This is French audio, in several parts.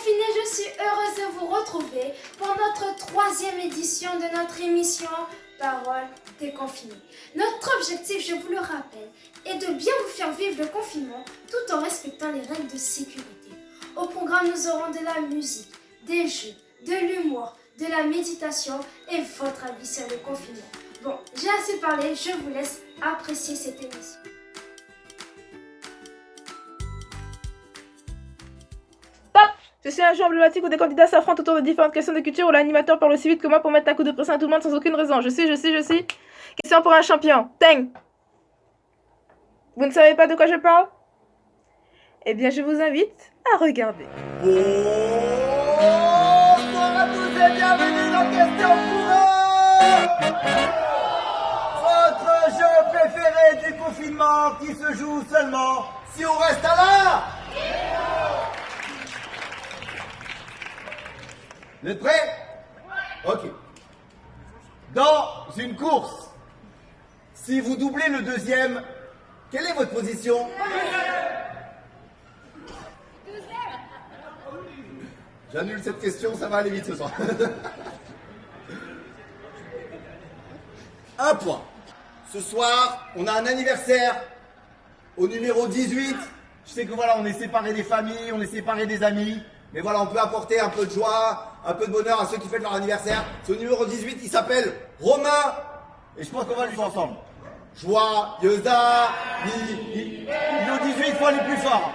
Déconfinés, je suis heureuse de vous retrouver pour notre 3e édition de notre émission Parole déconfinée. Notre objectif, je vous le rappelle, est de bien vous faire vivre le confinement tout en respectant les règles de sécurité. Au programme, nous aurons de la musique, des jeux, de l'humour, de la méditation et votre avis sur le confinement. Bon, j'ai assez parlé, je vous laisse apprécier cette émission. Je suis un jeu emblématique où des candidats s'affrontent autour de différentes questions de culture où l'animateur parle aussi vite que moi pour mettre un coup de pression à tout le monde sans aucune raison. Je suis. Question pour un champion. Teng. Vous ne savez pas de quoi je parle? Eh bien, je vous invite à regarder. Bonsoir à tous et bienvenue dans Question pour un. Votre jeu préféré du confinement qui se joue seulement si on reste à l'heure. Vous êtes prêts? Ok. Dans une course, si vous doublez le deuxième, quelle est votre position? J'annule cette question, ça va aller vite ce soir. Un point. Ce soir, on a un anniversaire au numéro 18. Je sais que voilà, on est séparés des familles, on est séparés des amis. Mais voilà, on peut apporter un peu de joie, un peu de bonheur à ceux qui fêtent leur anniversaire. Ce numéro 18, il s'appelle Romain. Et je pense qu'on va le jouer ensemble. Joyeux anniversaire. Numéro 18, il faut aller plus fort.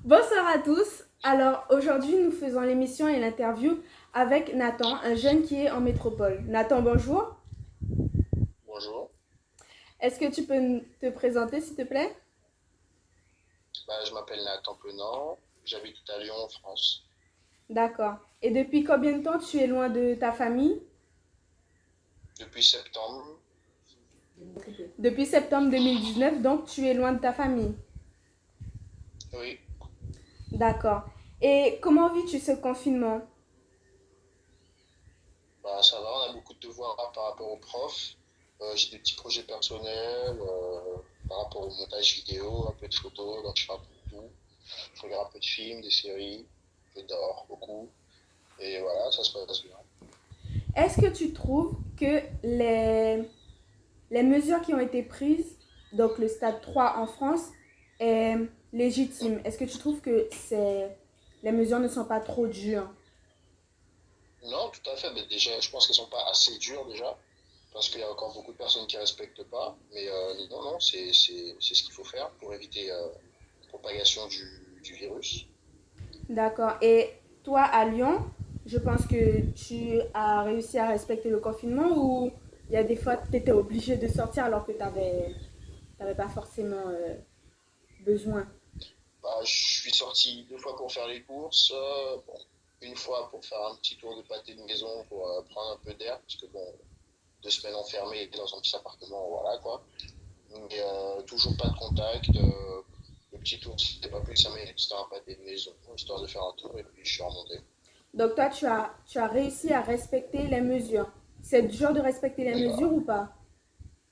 Bonsoir à tous. Alors, aujourd'hui, nous faisons l'émission et l'interview avec Nathan, un jeune qui est en métropole. Nathan, bonjour. Bonjour. Est-ce que tu peux te présenter, s'il te plaît? Je m'appelle Nathan Penant, j'habite à Lyon, en France. D'accord. Et depuis combien de temps tu es loin de ta famille? Depuis septembre, Depuis septembre 2019, donc tu es loin de ta famille. oui. D'accord. Et comment vis-tu ce confinement? Ça va, on a beaucoup de devoirs par rapport aux profs. J'ai des petits projets personnels par rapport au montage vidéo, un peu de photos, donc je fais un peu de tout. Je regarde un peu de films, des séries, je dors beaucoup. Et voilà, ça se passe bien. Est-ce que tu trouves que les mesures qui ont été prises, donc le stade 3 en France, est légitime? Est-ce que tu trouves que les mesures ne sont pas trop dures? Non, tout à fait. Mais déjà, je pense qu'elles sont pas assez dures déjà, parce qu'il y a encore beaucoup de personnes qui respectent pas. Mais non, c'est ce qu'il faut faire pour éviter la propagation du virus. D'accord. Et toi, à Lyon, je pense que tu as réussi à respecter le confinement ou il y a des fois tu étais obligé de sortir alors que tu n'avais pas forcément besoin? Je suis sorti 2 fois pour faire les courses, une fois pour faire un petit tour de pâté de maison pour prendre un peu d'air, parce que 2 semaines enfermées dans un petit appartement, voilà quoi. Mais toujours pas de contact. Le petit tour, c'était pas plus de 5 minutes, c'était un pâté de maison, histoire de faire un tour et puis je suis remonté. Donc toi, tu as réussi à respecter les mesures. C'est dur de respecter les Et mesures ou pas?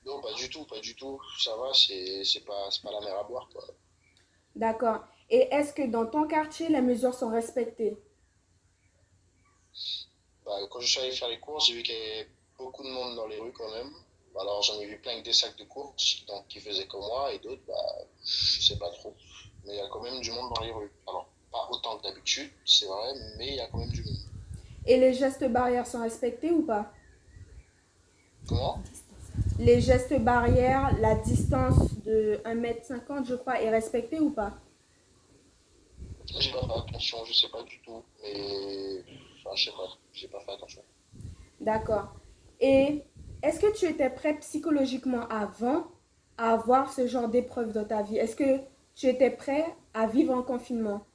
non, pas du tout, pas du tout. Ça va, c'est pas la mer à boire quoi. D'accord. Et est-ce que dans ton quartier, les mesures sont respectées? Quand je suis allé faire les courses, j'ai vu qu'il y avait beaucoup de monde dans les rues quand même. Alors j'en ai vu plein avec des sacs de courses, donc qui faisaient comme moi, et d'autres, je sais pas trop. Mais il y a quand même du monde dans les rues. Alors, pas autant que d'habitude, c'est vrai, mais il y a quand même du monde. Et les gestes barrières sont respectés ou pas? Comment? Les gestes barrières, la distance de 1,50 m, je crois, est respectée ou pas? J'ai pas fait attention, je sais pas du tout, mais enfin, je sais pas, j'ai pas fait attention. D'accord. Et est-ce que tu étais prêt psychologiquement avant à avoir ce genre d'épreuve dans ta vie? Est-ce que tu étais prêt à vivre en confinement?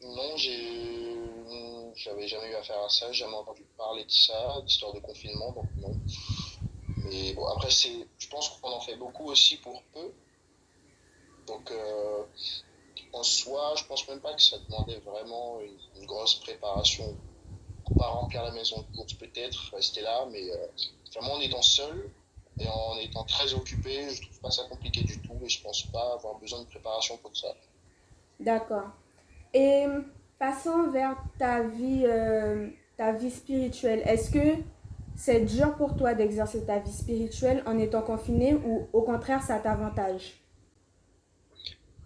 Non, j'avais jamais eu affaire à ça, j'ai jamais entendu parler de ça, d'histoire de confinement, donc non. Mais bon, après, je pense qu'on en fait beaucoup aussi pour peu. Donc, en soi, je pense même pas que ça demandait vraiment une grosse préparation. Pas remplir la maison de courses peut-être, rester là, mais vraiment en étant seul, et en étant très occupé, je trouve pas ça compliqué du tout et je pense pas avoir besoin de préparation pour ça. D'accord. Et passons vers ta vie spirituelle. Est-ce que c'est dur pour toi d'exercer ta vie spirituelle en étant confiné ou au contraire, ça t'avantage?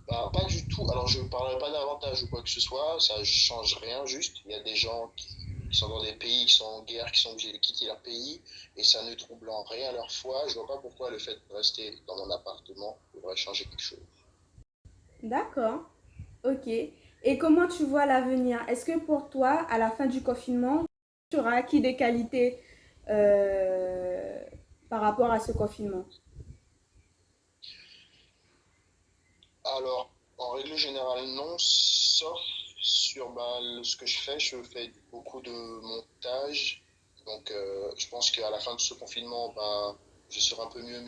Bah, pas du tout. Alors, je ne parlerai pas d'avantage ou quoi que ce soit. Ça ne change rien, juste. Il y a des gens qui sont dans des pays qui sont en guerre, qui sont obligés de quitter leur pays, et ça ne trouble en rien leur foi. Je vois pas pourquoi le fait de rester dans mon appartement devrait changer quelque chose. D'accord. Ok. Et comment tu vois l'avenir? Est-ce que pour toi, à la fin du confinement, tu auras acquis des qualités euh, par rapport à ce confinement? Alors, en règle générale, non, sauf sur bah, ce que je fais beaucoup de montage. Donc, je pense qu'à la fin de ce confinement, bah, je serai un peu mieux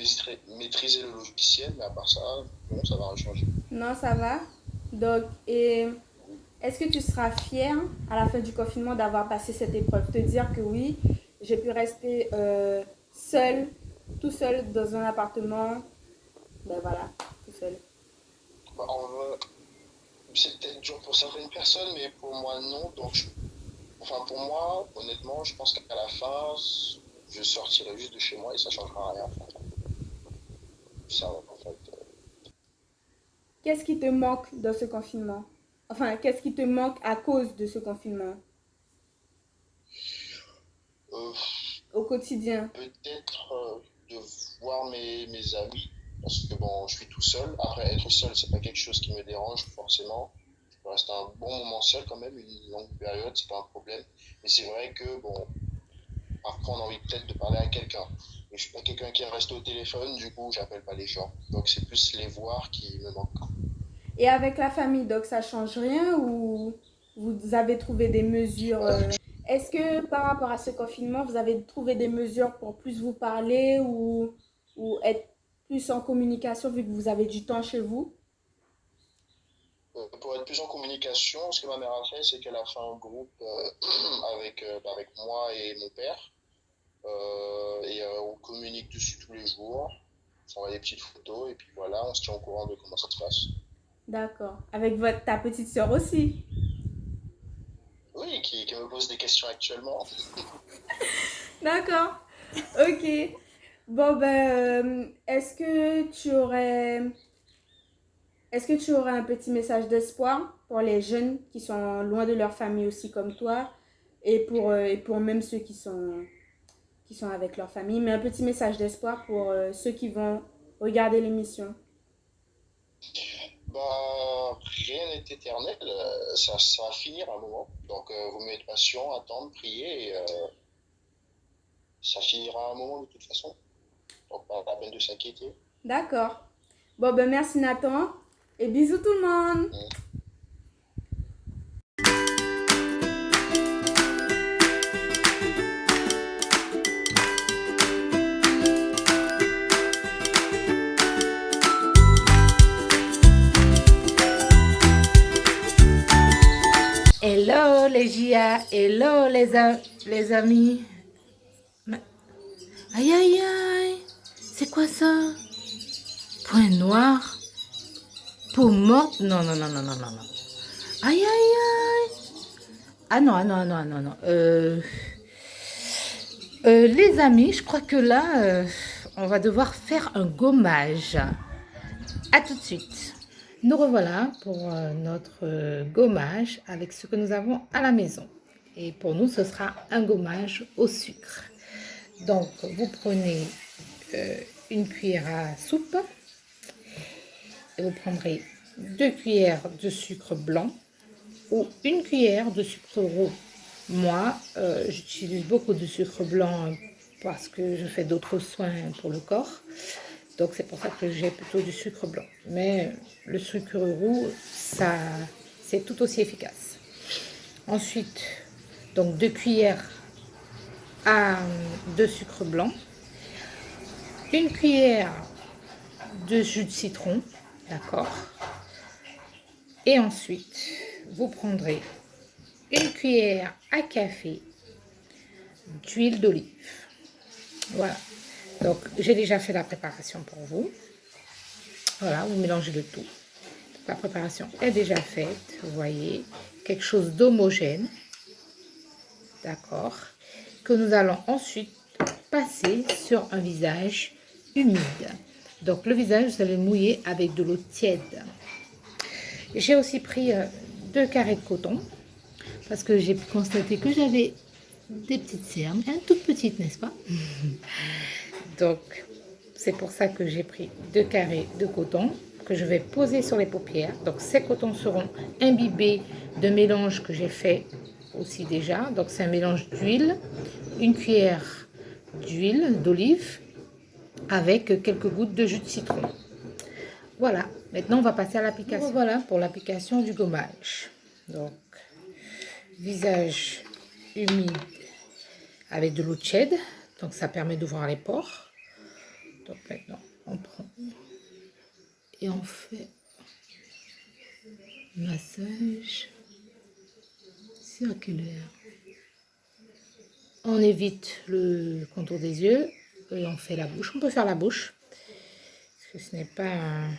maîtriser le logiciel, mais à part ça, bon, ça va rien changer. Non, ça va. Donc, et est-ce que tu seras fier à la fin du confinement d'avoir passé cette épreuve? Te dire que oui, j'ai pu rester seul, tout seul dans un appartement. Ben voilà, tout seul. Bah, c'est peut-être dur pour certaines personnes, mais pour moi, non. Enfin, pour moi, honnêtement, je pense qu'à la fin, je sortirai juste de chez moi et ça changera rien. Enfin, ça, en fait. Qu'est-ce qui te manque dans ce confinement? Enfin, qu'est-ce qui te manque à cause de ce confinement Euh, au quotidien? peut-être de voir mes amis, parce que bon, je suis tout seul. Après, être seul, c'est pas quelque chose qui me dérange forcément. Je peux rester un bon moment seul quand même, une longue période, c'est pas un problème. Mais c'est vrai que bon, parfois on a envie peut-être de parler à quelqu'un. Et je suis pas quelqu'un qui reste au téléphone, du coup, j'appelle pas les gens. Donc c'est plus les voir qui me manquent. Et avec la famille, donc ça change rien ou vous avez trouvé des mesures Est-ce que par rapport à ce confinement, vous avez trouvé des mesures pour plus vous parler ou être plus en communication vu que vous avez du temps chez vous? Pour être plus en communication, ce que ma mère a fait, c'est qu'elle a fait un groupe avec moi et mon père. On communique dessus tous les jours. On s'envoie des petites photos et puis voilà, on se tient au courant de comment ça se passe. D'accord. Avec ta petite sœur aussi? Oui, qui me pose des questions actuellement. D'accord. Ok. Bon, ben, est-ce que tu aurais un petit message d'espoir pour les jeunes qui sont loin de leur famille aussi comme toi et pour même ceux qui sont avec leur famille, mais un petit message d'espoir pour ceux qui vont regarder l'émission. Bah, rien n'est éternel, ça va finir à un moment. Donc, vous mieux être patient, attendre, prier, et ça finira à un moment de toute façon. Donc, pas la peine de s'inquiéter. D'accord. Bon, ben merci Nathan et bisous tout le monde. Hello les JA, hello les amis. Aïe aïe aïe, c'est quoi ça? Point noir? Peau morte? Non, non, non, non, non, non, non. Aïe aïe aïe. Ah non, ah non, ah non, ah non, non. Les amis, je crois que là, on va devoir faire un gommage. À tout de suite. Nous revoilà pour notre gommage avec ce que nous avons à la maison. Et pour nous, ce sera un gommage au sucre. Donc, vous prenez une cuillère à soupe et vous prendrez 2 cuillères de sucre blanc ou une cuillère de sucre roux. Moi, j'utilise beaucoup de sucre blanc parce que je fais d'autres soins pour le corps. Donc, c'est pour ça que j'ai plutôt du sucre blanc. Mais le sucre roux, ça, c'est tout aussi efficace. Ensuite, donc 2 cuillères de sucre blanc, une cuillère de jus de citron, d'accord. Et ensuite, vous prendrez une cuillère à café d'huile d'olive. Voilà. Donc, j'ai déjà fait la préparation pour vous. Voilà, vous mélangez le tout. La préparation est déjà faite, vous voyez, quelque chose d'homogène. D'accord. Que nous allons ensuite passer sur un visage humide. Donc, le visage, vous allez le mouiller avec de l'eau tiède. J'ai aussi pris 2 carrés de coton parce que j'ai constaté que j'avais des petites cernes, toutes petites, n'est-ce pas? Donc, c'est pour ça que j'ai pris 2 carrés de coton que je vais poser sur les paupières. Donc, ces cotons seront imbibés de mélange que j'ai fait aussi déjà. Donc, c'est un mélange d'huile, une cuillère d'huile d'olive avec quelques gouttes de jus de citron. Voilà, maintenant on va passer à l'application. Voilà pour l'application du gommage. Donc, visage humide avec de l'eau tiède, donc ça permet d'ouvrir les pores. Donc maintenant, on prend et on fait massage circulaire. On évite le contour des yeux et on fait la bouche. On peut faire la bouche, parce que ce n'est pas un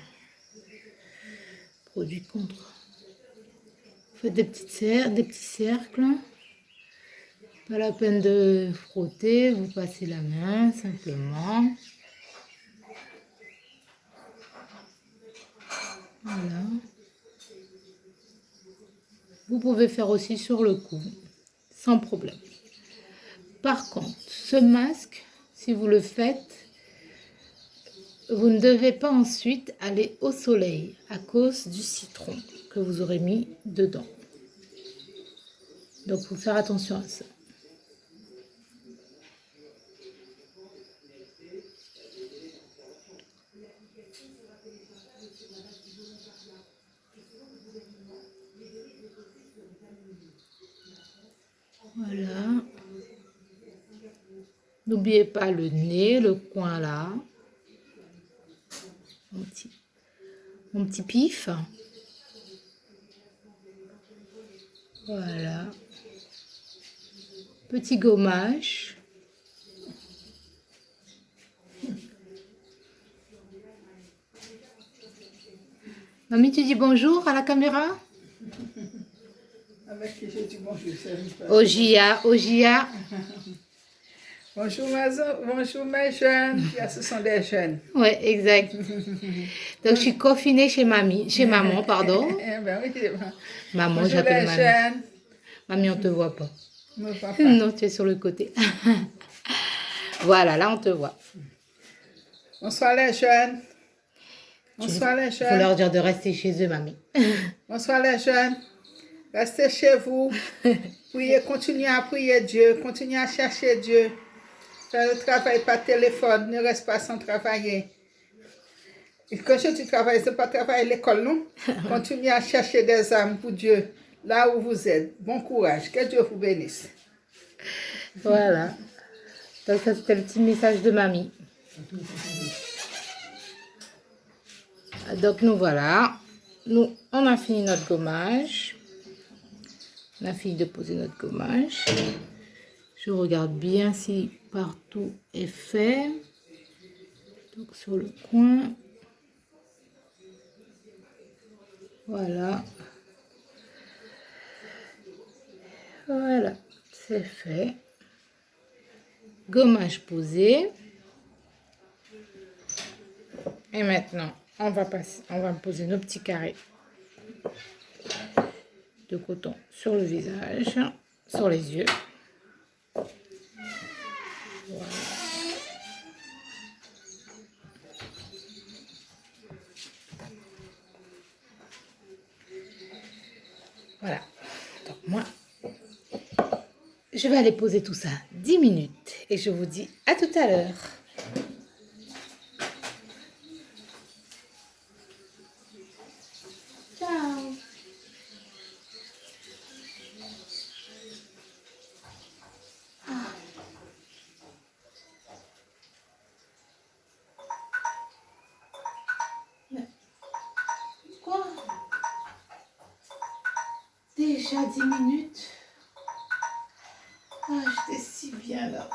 produit contre. Vous faites des petits cercles. Pas la peine de frotter, vous passez la main simplement. Voilà. Vous pouvez faire aussi sur le cou, sans problème. Par contre, ce masque, si vous le faites, vous ne devez pas ensuite aller au soleil à cause du citron que vous aurez mis dedans. Donc, il faut faire attention à ça. Voilà. N'oubliez pas le nez, le coin là. Mon petit pif. Voilà. Petit gommage. Mamie, tu dis bonjour à la caméra? Avec qui j'ai dit bonjour, c'est Ogia, Ogia. bonjour, bonjour mes jeunes. Ce sont des jeunes. Oui, exact. Donc, je suis confinée chez maman, pardon. Ben oui, Maman, bonjour j'appelle les mamie. jeunes. Mamie, on te voit pas. Me vois pas. Non, tu es sur le côté. Voilà, là, on te voit. Bonsoir les jeunes. Bonsoir les Il faut jeunes. leur dire de rester chez eux, mamie. Bonsoir les jeunes. Restez chez vous. Priez, continuez à prier Dieu. Continuez à chercher Dieu. Faire le travail par téléphone. Ne reste pas sans travailler. Et quand je dis travail, ce n'est pas travailler à l'école, non? Continuez à chercher des âmes pour Dieu. Là où vous êtes. Bon courage. Que Dieu vous bénisse. Voilà. Donc, ça, c'était le petit message de mamie. Donc, nous voilà. Nous, on a fini notre gommage. On a fini de poser notre gommage. Je regarde bien si partout est fait. Donc, sur le coin. Voilà. Voilà, c'est fait. Gommage posé. Et maintenant, on va poser nos petits carrés de coton sur le visage, sur les yeux. Voilà. Voilà. Donc moi, je vais aller poser tout ça 10 minutes et je vous dis à tout à l'heure. Ciao. Quoi? Déjà 10 minutes? Ah, j'étais si bien là.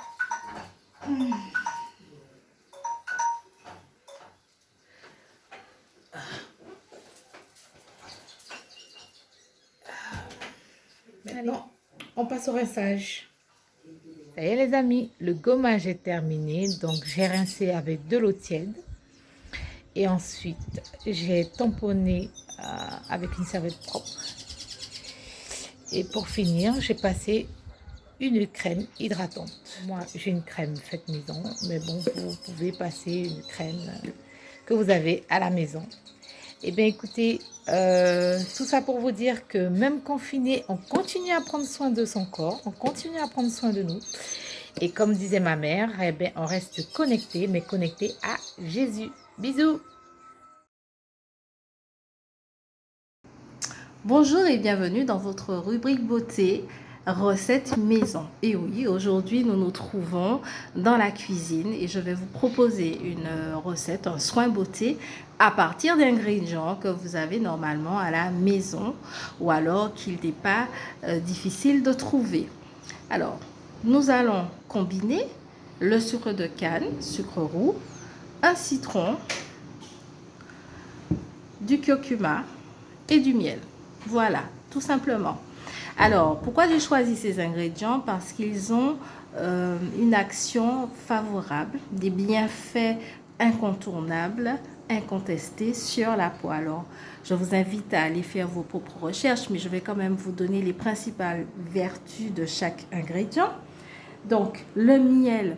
Allez, on passe au rinçage. Ça y est les amis, le gommage est terminé. Donc j'ai rincé avec de l'eau tiède. Et ensuite, j'ai tamponné avec une serviette propre. Et pour finir, j'ai passé une crème hydratante. Moi, j'ai une crème faite maison, mais bon, vous pouvez passer une crème que vous avez à la maison. Eh bien, écoutez, tout ça pour vous dire que même confiné, on continue à prendre soin de son corps, on continue à prendre soin de nous. Et comme disait ma mère, eh bien, on reste connecté, mais connecté à Jésus. Bisous! Bonjour et bienvenue dans votre rubrique beauté, recettes maison. Et oui, aujourd'hui nous nous trouvons dans la cuisine et je vais vous proposer une recette, un soin beauté à partir d'ingrédients que vous avez normalement à la maison ou alors qu'il n'est pas difficile de trouver. Alors, nous allons combiner le sucre de canne, sucre roux, un citron, du curcuma et du miel. Voilà, tout simplement. Alors, pourquoi j'ai choisi ces ingrédients? Parce qu'ils ont une action favorable, des bienfaits incontournables, incontestés sur la peau. Alors, je vous invite à aller faire vos propres recherches, mais je vais quand même vous donner les principales vertus de chaque ingrédient. Donc, le miel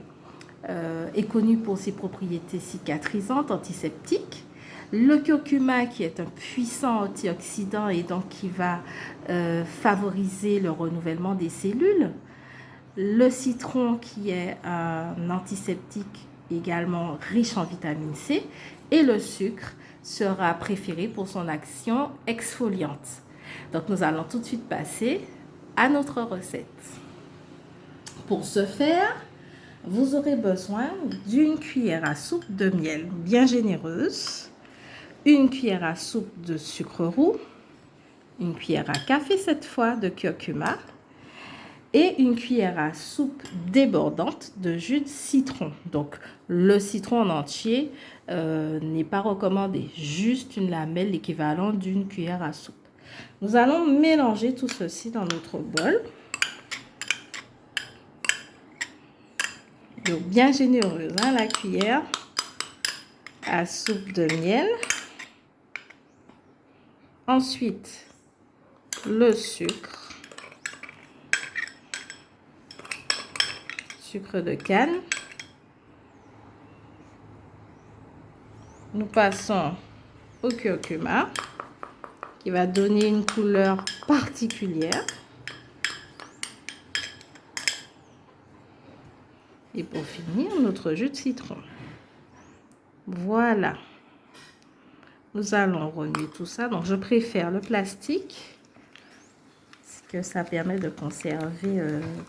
est connu pour ses propriétés cicatrisantes, antiseptiques. Le curcuma qui est un puissant antioxydant et donc qui va favoriser le renouvellement des cellules. Le citron qui est un antiseptique également riche en vitamine C. Et le sucre sera préféré pour son action exfoliante. Donc nous allons tout de suite passer à notre recette. Pour ce faire, vous aurez besoin d'une cuillère à soupe de miel bien généreuse, une cuillère à soupe de sucre roux, une cuillère à café cette fois de curcuma et une cuillère à soupe débordante de jus de citron. Donc le citron en entier n'est pas recommandé, juste une lamelle, l'équivalent d'une cuillère à soupe. Nous allons mélanger tout ceci dans notre bol. Donc bien généreuse, hein, la cuillère à soupe de miel. Ensuite, le sucre de canne. Nous passons au curcuma qui va donner une couleur particulière. Et pour finir, notre jus de citron. Voilà. Nous allons remuer tout ça. Donc, je préfère le plastique parce que ça permet de conserver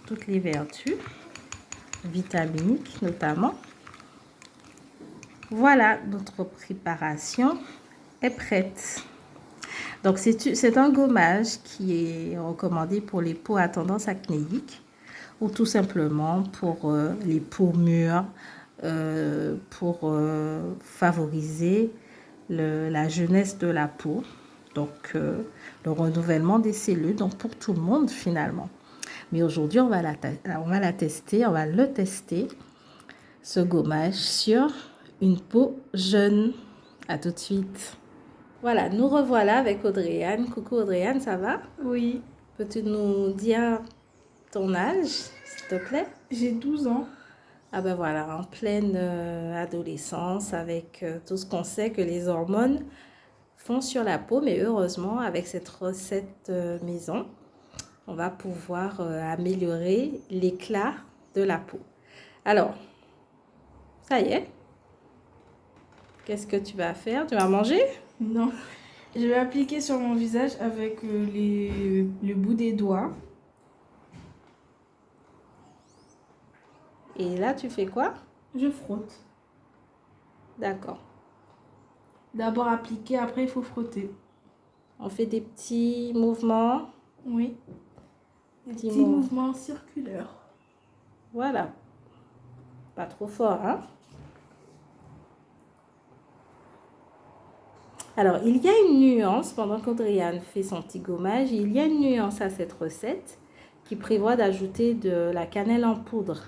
toutes les vertus vitaminiques notamment. Voilà, notre préparation est prête. Donc, c'est un gommage qui est recommandé pour les peaux à tendance acnéique ou tout simplement pour les peaux mûres, pour favoriser la jeunesse de la peau, donc le renouvellement des cellules, donc pour tout le monde finalement. Mais aujourd'hui, on va le tester, ce gommage sur une peau jeune. À tout de suite. Voilà, nous revoilà avec Audrey-Anne. Coucou Audrey-Anne, ça va? Oui, Peux-tu nous dire ton âge, s'il te plaît? j'ai 12 ans. Ah ben voilà, en pleine adolescence, avec tout ce qu'on sait que les hormones font sur la peau, mais heureusement, avec cette recette maison, on va pouvoir améliorer l'éclat de la peau. Alors, ça y est. Qu'est-ce que tu vas faire? Tu vas manger? Non, je vais appliquer sur mon visage avec le bout des doigts. Et là, tu fais quoi? Je frotte. D'accord. D'abord appliquer, après il faut frotter. On fait des petits mouvements. Oui. Des Petits petits mouvements. mouvements circulaires. Voilà. Pas trop fort, hein? Alors, il y a une nuance, pendant qu'Audrey-Anne fait son petit gommage, il y a une nuance à cette recette. qui prévoit d'ajouter de la cannelle en poudre.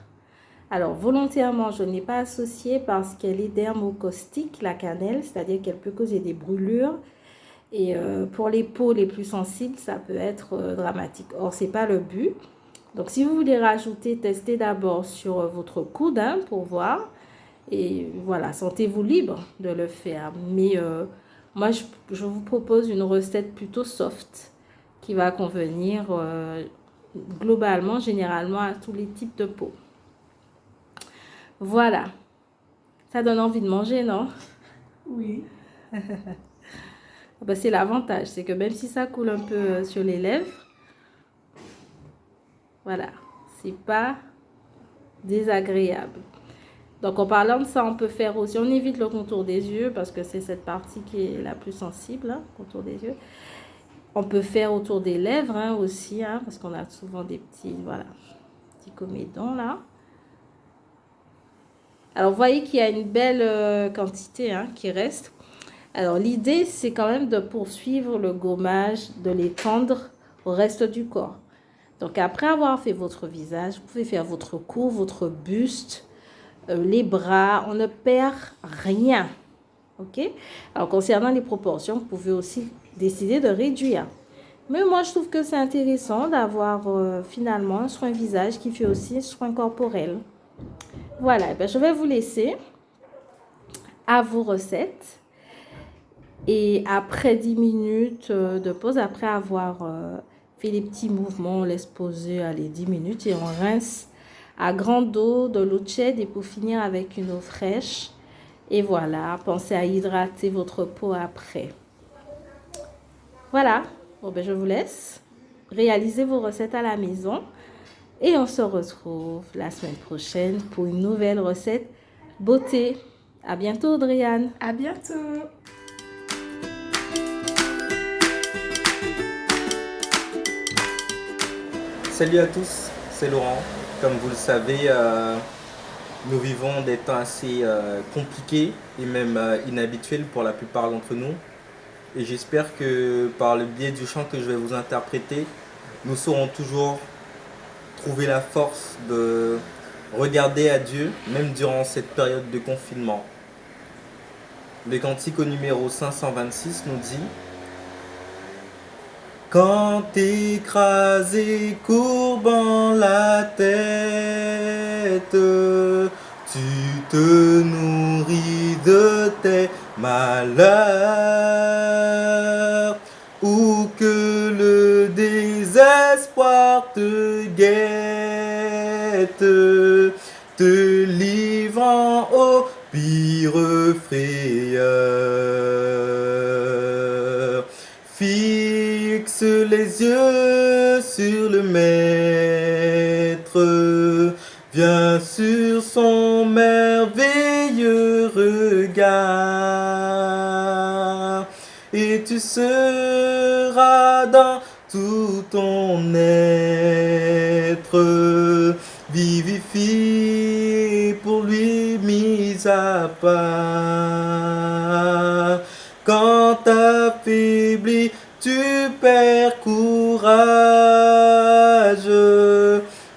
Alors, volontairement, je ne l'ai pas associée parce qu'elle est dermocaustique, la cannelle, c'est-à-dire qu'elle peut causer des brûlures. Et pour les peaux les plus sensibles, ça peut être dramatique. Or, ce n'est pas le but. Donc, si vous voulez rajouter, testez d'abord sur votre coude pour voir. Et voilà, sentez-vous libre de le faire. Mais moi, je vous propose une recette plutôt soft qui va convenir globalement, généralement, à tous les types de peau. Voilà. Ça donne envie de manger, non? Oui. Ben, c'est l'avantage, c'est que même si ça coule un peu sur les lèvres, voilà, c'est pas désagréable. Donc, en parlant de ça, on peut faire aussi, on évite le contour des yeux parce que c'est cette partie qui est la plus sensible, contour des yeux. On peut faire autour des lèvres aussi, parce qu'on a souvent des petits, voilà, petits comédons là. Alors, vous voyez qu'il y a une belle quantité qui reste. Alors, l'idée, c'est quand même de poursuivre le gommage, de l'étendre au reste du corps. Donc, après avoir fait votre visage, vous pouvez faire votre cou, votre buste, les bras. On ne perd rien. OK? Alors, concernant les proportions, vous pouvez aussi décider de réduire. Mais moi, je trouve que c'est intéressant d'avoir finalement un soin visage qui fait aussi un soin corporel. Voilà, ben, je vais vous laisser à vos recettes. Et après 10 minutes de pause, après avoir fait les petits mouvements, on laisse poser allez, 10 minutes et on rince à grande eau de l'eau tiède et pour finir avec une eau fraîche. Et voilà, pensez à hydrater votre peau après. Voilà, bon, ben, je vous laisse réaliser vos recettes à la maison. Et on se retrouve la semaine prochaine pour une nouvelle recette beauté. À bientôt, Audriane. À bientôt. Salut à tous, c'est Laurent. Comme vous le savez, nous vivons des temps assez compliqués et même inhabituels pour la plupart d'entre nous. Et j'espère que par le biais du chant que je vais vous interpréter, nous saurons toujours trouver la force de regarder à Dieu, même durant cette période de confinement. Le cantique au numéro 526 nous dit: quand écrasé, courbant la tête, tu te nourris de tes malheurs, ou que le désespoir te guette, te livrant au pire frayeur. Fixe les yeux sur le Maître, viens sur son merveilleux regard, et tu seras dans tout ton être vivifié, pour lui mis à part. Quand affaibli, tu perds courage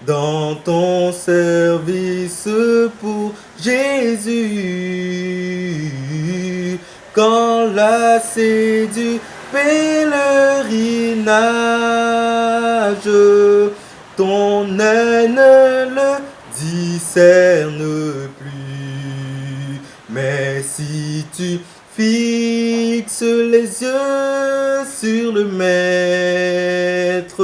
dans ton service pour Jésus. Quand lassé du pèlerinage, ton œil ne le discerne plus. Mais si tu fixes les yeux sur le Maître,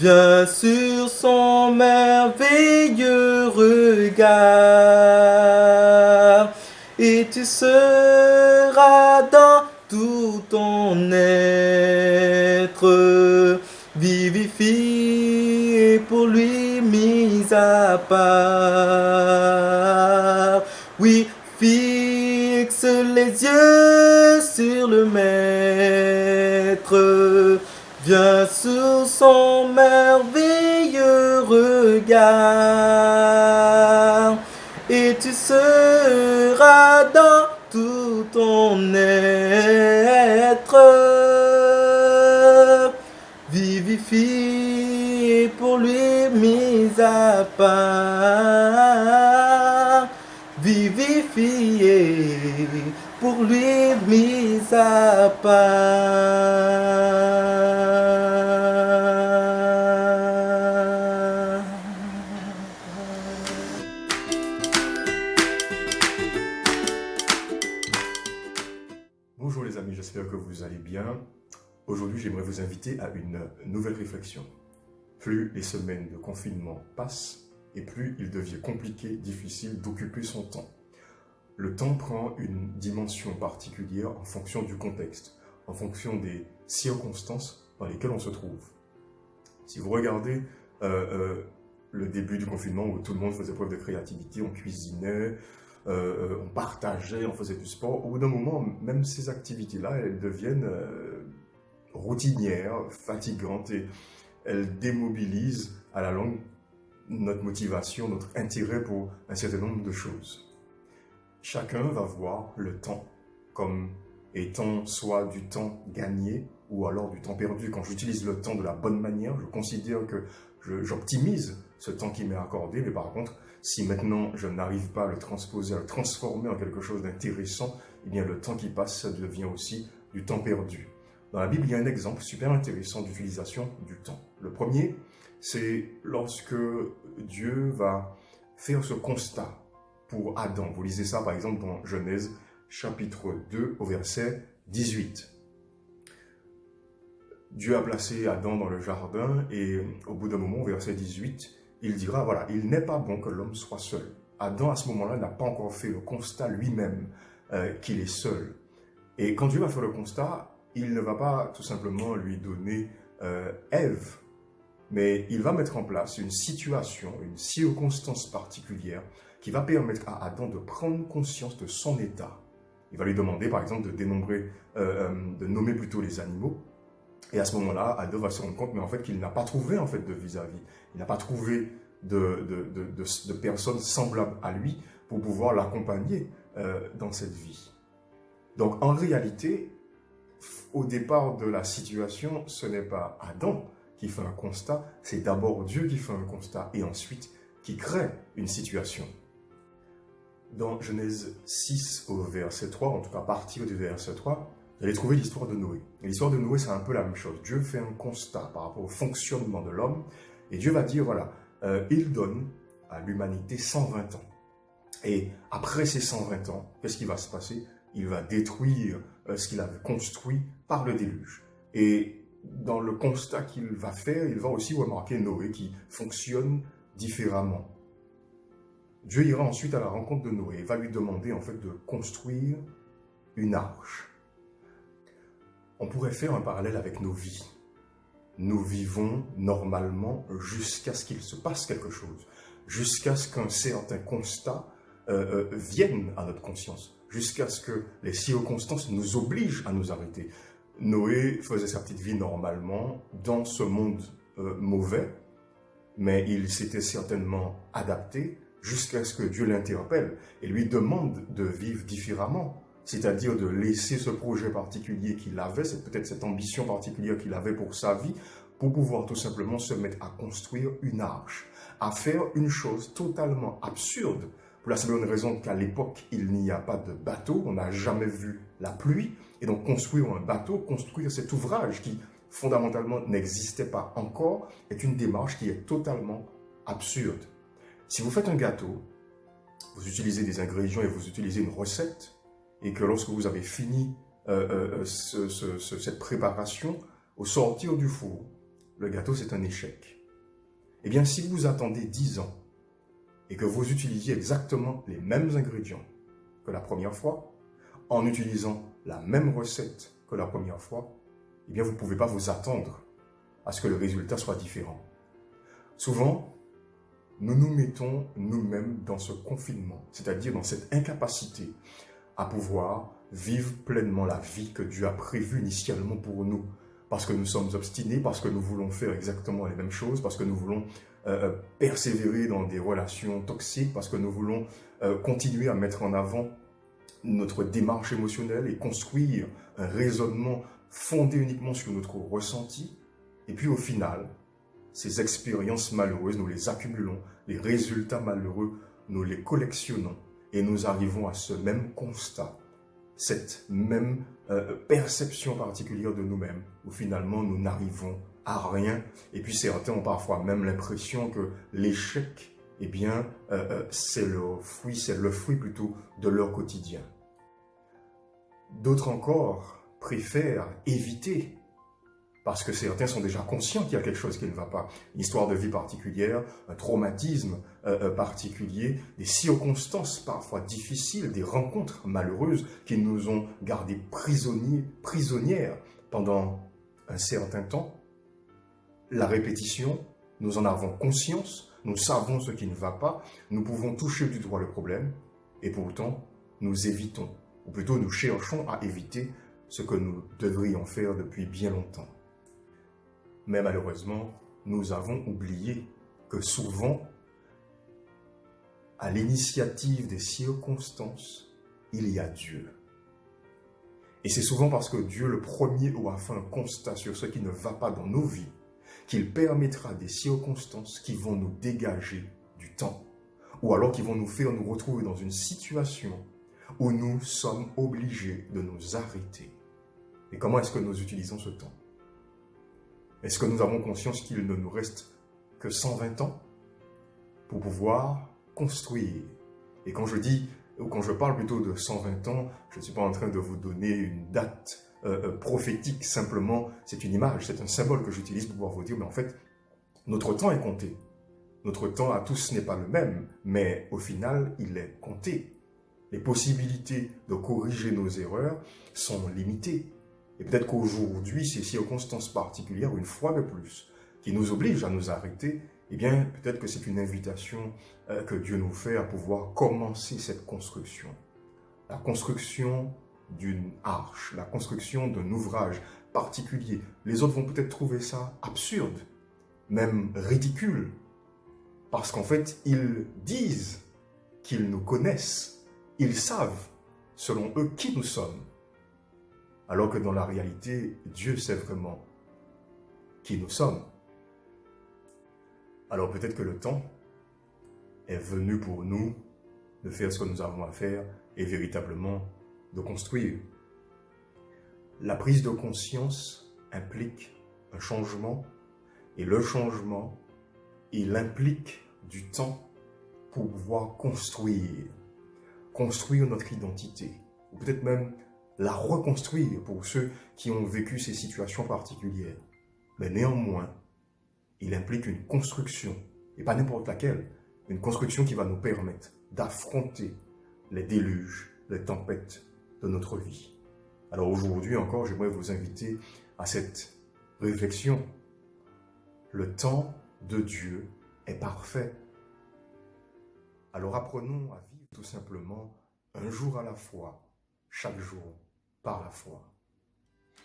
viens sur son merveilleux regard, et tu seras dans tout ton être vivifié, pour lui mis à part. Oui, fixe les yeux sur le Maître, viens sur son merveilleux regard, et tu seras dans tout ton être vivifié, à part, vivifié, pour lui mis à part. Bonjour les amis, j'espère que vous allez bien. Aujourd'hui, j'aimerais vous inviter à une nouvelle réflexion. Plus les semaines de confinement passent et plus il devient compliqué, difficile d'occuper son temps. Le temps prend une dimension particulière en fonction du contexte, en fonction des circonstances dans lesquelles on se trouve. Si vous regardez le début du confinement où tout le monde faisait preuve de créativité, on cuisinait, on partageait, on faisait du sport, au bout d'un moment, même ces activités-là, elles deviennent routinières, fatigantes et elles démobilisent à la longue notre motivation, notre intérêt pour un certain nombre de choses. Chacun va voir le temps comme étant soit du temps gagné ou alors du temps perdu. Quand j'utilise le temps de la bonne manière, je considère que j'optimise ce temps qui m'est accordé, mais par contre, si maintenant je n'arrive pas à le transposer, à le transformer en quelque chose d'intéressant, eh bien le temps qui passe, ça devient aussi du temps perdu. Dans la Bible, il y a un exemple super intéressant d'utilisation du temps. Le premier, c'est lorsque Dieu va faire ce constat pour Adam. Vous lisez ça par exemple dans Genèse chapitre 2 au verset 18. Dieu a placé Adam dans le jardin et au bout d'un moment, au verset 18, il dira, voilà, il n'est pas bon que l'homme soit seul. Adam, à ce moment-là, n'a pas encore fait le constat lui-même qu'il est seul. Et quand Dieu va faire le constat, il ne va pas tout simplement lui donner Ève, mais il va mettre en place une situation, une circonstance particulière qui va permettre à Adam de prendre conscience de son état. Il va lui demander, par exemple, de nommer plutôt les animaux. Et à ce moment-là, Adam va se rendre compte, mais en fait, qu'il n'a pas trouvé en fait de vis-à-vis. Il n'a pas trouvé de personnes semblables à lui pour pouvoir l'accompagner dans cette vie. Donc, en réalité, au départ de la situation, ce n'est pas Adam qui fait un constat, c'est d'abord Dieu qui fait un constat et ensuite qui crée une situation. Dans Genèse 6 au verset 3, en tout cas à partir du verset 3, vous allez trouver l'histoire de Noé. Et l'histoire de Noé, c'est un peu la même chose. Dieu fait un constat par rapport au fonctionnement de l'homme et Dieu va dire, voilà, il donne à l'humanité 120 ans. Et après ces 120 ans, qu'est-ce qui va se passer? Il va détruire ce qu'il avait construit par le déluge. Et dans le constat qu'il va faire, il va aussi remarquer Noé qui fonctionne différemment. Dieu ira ensuite à la rencontre de Noé et va lui demander en fait de construire une arche. On pourrait faire un parallèle avec nos vies. Nous vivons normalement jusqu'à ce qu'il se passe quelque chose, jusqu'à ce qu'un certain constat vienne à notre conscience, jusqu'à ce que les circonstances nous obligent à nous arrêter. Noé faisait sa petite vie normalement dans ce monde mauvais, mais il s'était certainement adapté jusqu'à ce que Dieu l'interpelle et lui demande de vivre différemment, c'est-à-dire de laisser ce projet particulier qu'il avait, c'est peut-être cette ambition particulière qu'il avait pour sa vie, pour pouvoir tout simplement se mettre à construire une arche, à faire une chose totalement absurde, pour la simple raison qu'à l'époque, il n'y a pas de bateau, on n'a jamais vu la pluie, et donc construire un bateau, construire cet ouvrage qui fondamentalement n'existait pas encore, est une démarche qui est totalement absurde. Si vous faites un gâteau, vous utilisez des ingrédients et vous utilisez une recette, et que lorsque vous avez fini cette préparation, au sortir du four, le gâteau c'est un échec. Eh bien, si vous attendez 10 ans et que vous utilisiez exactement les mêmes ingrédients que la première fois, en utilisant la même recette que la première fois, eh bien, vous ne pouvez pas vous attendre à ce que le résultat soit différent. Souvent, nous nous mettons nous-mêmes dans ce confinement, c'est-à-dire dans cette incapacité à pouvoir vivre pleinement la vie que Dieu a prévue initialement pour nous, parce que nous sommes obstinés, parce que nous voulons faire exactement les mêmes choses, parce que nous voulons persévérer dans des relations toxiques, parce que nous voulons continuer à mettre en avant notre démarche émotionnelle et construire un raisonnement fondé uniquement sur notre ressenti. Et puis au final, ces expériences malheureuses, nous les accumulons, les résultats malheureux, nous les collectionnons et nous arrivons à ce même constat, cette même perception particulière de nous-mêmes, où finalement nous n'arrivons à rien. Et puis certains ont parfois même l'impression que l'échec, eh bien, c'est le fruit plutôt de leur quotidien. D'autres encore préfèrent éviter, parce que certains sont déjà conscients qu'il y a quelque chose qui ne va pas. Une histoire de vie particulière, un traumatisme particulier, des circonstances parfois difficiles, des rencontres malheureuses qui nous ont gardés prisonnières pendant un certain temps. La répétition, nous en avons conscience, nous savons ce qui ne va pas, nous pouvons toucher du doigt le problème, et pourtant nous évitons, ou plutôt nous cherchons à éviter ce que nous devrions faire depuis bien longtemps. Mais malheureusement, nous avons oublié que souvent, à l'initiative des circonstances, il y a Dieu. Et c'est souvent parce que Dieu, le premier, aura fait un constat sur ce qui ne va pas dans nos vies, qu'il permettra des circonstances qui vont nous dégager du temps, ou alors qui vont nous faire nous retrouver dans une situation où nous sommes obligés de nous arrêter. Et comment est-ce que nous utilisons ce temps? Est-ce que nous avons conscience qu'il ne nous reste que 120 ans pour pouvoir construire? Et quand je parle plutôt de 120 ans, je ne suis pas en train de vous donner une date prophétique, simplement c'est une image, c'est un symbole que j'utilise pour pouvoir vous dire, mais en fait, notre temps est compté. Notre temps à tous n'est pas le même, mais au final, il est compté. Les possibilités de corriger nos erreurs sont limitées. Et peut-être qu'aujourd'hui, ces circonstances particulières, une fois de plus, qui nous obligent à nous arrêter, eh bien, peut-être que c'est une invitation que Dieu nous fait à pouvoir commencer cette construction. La construction d'une arche, la construction d'un ouvrage particulier. Les autres vont peut-être trouver ça absurde, même ridicule, parce qu'en fait, ils disent qu'ils nous connaissent, ils savent, selon eux, qui nous sommes. Alors que dans la réalité, Dieu sait vraiment qui nous sommes. Alors peut-être que le temps est venu pour nous de faire ce que nous avons à faire et véritablement de construire. La prise de conscience implique un changement et le changement, il implique du temps pour pouvoir construire notre identité ou peut-être même la reconstruire pour ceux qui ont vécu ces situations particulières. Mais néanmoins, il implique une construction, et pas n'importe laquelle, une construction qui va nous permettre d'affronter les déluges, les tempêtes de notre vie. Alors aujourd'hui encore, j'aimerais vous inviter à cette réflexion. Le temps de Dieu est parfait. Alors apprenons à vivre tout simplement un jour à la fois, chaque jour par la foi.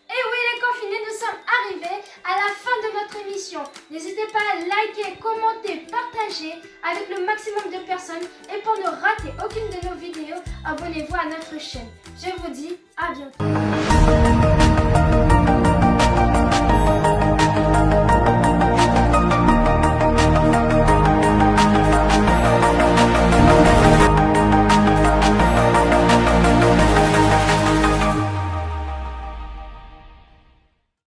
Et oui les confinés, nous sommes arrivés à la fin de notre émission. N'hésitez pas à liker, commenter, partager avec le maximum de personnes. Et pour ne rater aucune de nos vidéos, abonnez-vous à notre chaîne. Je vous dis à bientôt.